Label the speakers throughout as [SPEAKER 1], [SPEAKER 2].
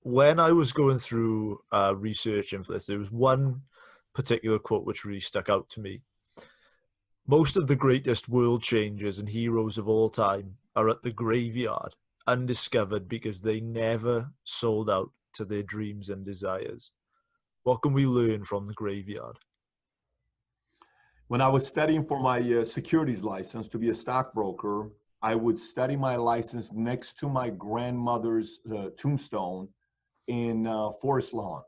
[SPEAKER 1] when I was going through researching for this, there was one particular quote which really stuck out to me. Most of the greatest world changers and heroes of all time are at the graveyard, undiscovered because they never sold out to their dreams and desires. What can we learn from the graveyard?
[SPEAKER 2] When I was studying for my securities license to be a stockbroker, I would study my license next to my grandmother's tombstone in Forest Lawn.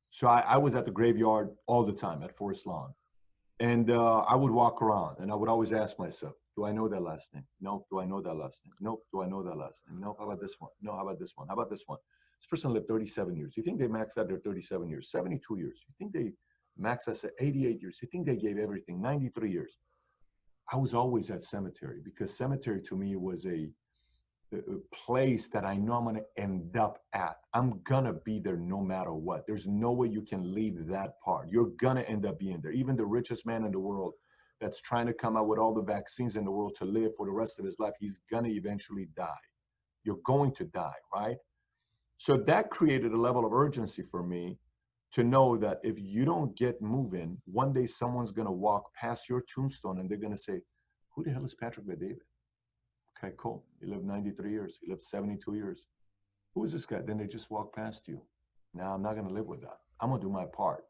[SPEAKER 2] So I was at the graveyard all the time at Forest Lawn. And I would walk around and I would always ask myself, do I know that last name? No. Do I know that last name? No. Do I know that last name? No. How about this one? No. How about this one? How about this one? This person lived 37 years. You think they maxed out their 37 years? 72 years. You think they maxed out 88 years? You think they gave everything? 93 years. I was always at cemetery because cemetery to me was a place that I know I'm going to end up at. I'm going to be there no matter what. There's no way you can leave that part. You're going to end up being there. Even the richest man in the world that's trying to come out with all the vaccines in the world to live for the rest of his life, he's going to eventually die. You're going to die, right? So that created a level of urgency for me to know that if you don't get moving, one day someone's going to walk past your tombstone and they're going to say, who the hell is Patrick Bet-David? Okay, cool. He lived 93 years. He lived 72 years. Who is this guy? Then they just walk past you. Now, I'm not going to live with that. I'm going to do my part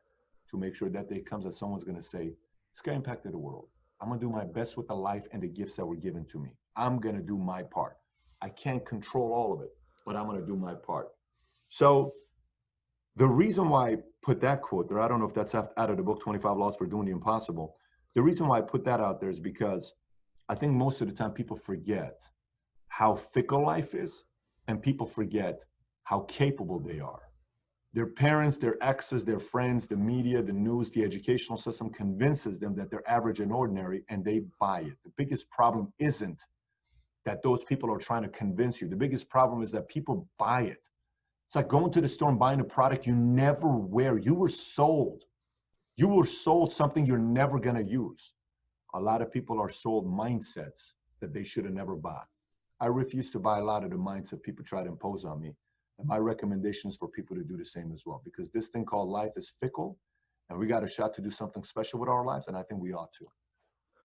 [SPEAKER 2] to make sure that day comes that someone's going to say, this guy impacted the world. I'm going to do my best with the life and the gifts that were given to me. I'm going to do my part. I can't control all of it, but I'm going to do my part. So the reason why I put that quote there, I don't know if that's out of the book, 25 Laws for Doing the Impossible. The reason why I put that out there is because I think most of the time people forget how fickle life is, and people forget how capable they are. Their parents, their exes, their friends, the media, the news, the educational system convinces them that they're average and ordinary, and they buy it. The biggest problem isn't that those people are trying to convince you. The biggest problem is that people buy it. It's like going to the store and buying a product you never wear. You were sold. You were sold something you're never going to use. A lot of people are sold mindsets that they should have never bought. I refuse to buy a lot of the mindset people try to impose on me. And my recommendation is for people to do the same as well, because this thing called life is fickle and we got a shot to do something special with our lives. And I think we ought to.